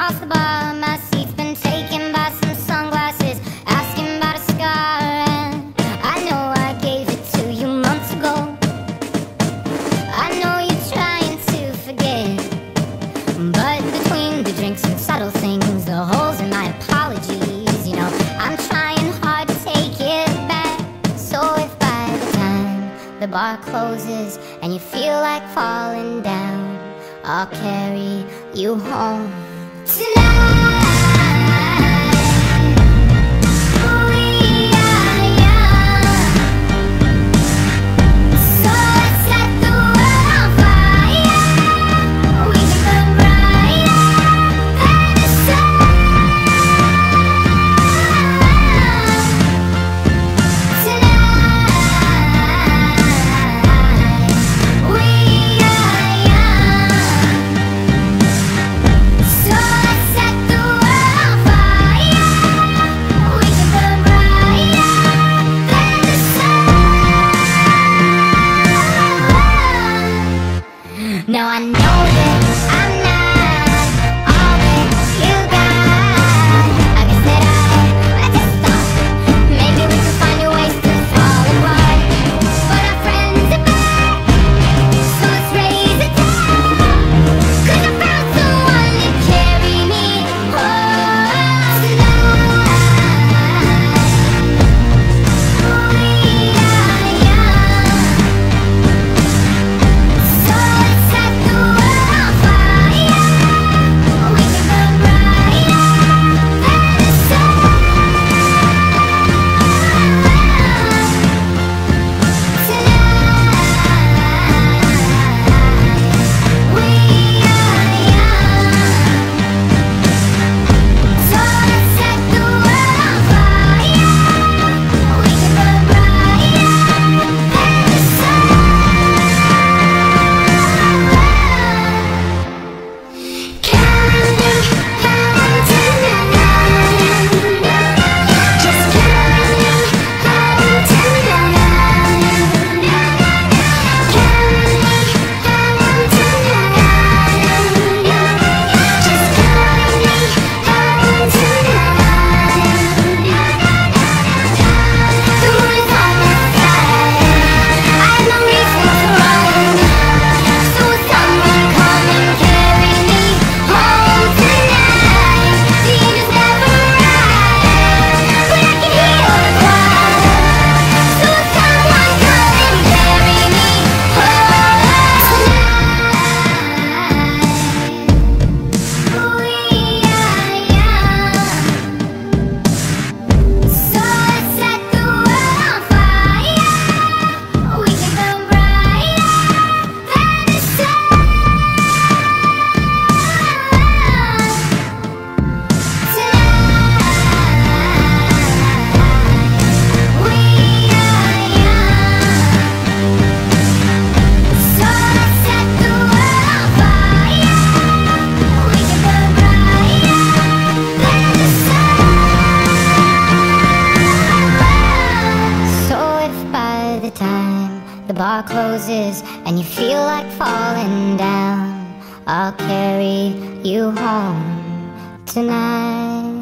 across the bar, my seat's been taken by some sunglasses, asking about a scar. And I know I gave it to you months ago. I know you're trying to forget, but between the drinks and subtle things, the holes in my apologies, you know, I'm trying hard to take it back. So if by the time the bar closes and you feel like falling down, I'll carry you home tonight. Now I know that I'm not all that you got. I guess that I just thought maybe we could find a way to fall apart. But our friends are back, so let's raise a toast. 'Cause I found someone to carry me home tonight. We are young, so let's set the world on fire. We can burn brighter than the sun tonight. We are young, so let's set the world on fire. We can burn brighter than the sun. The bar closes and you feel like falling down, I'll carry you home tonight.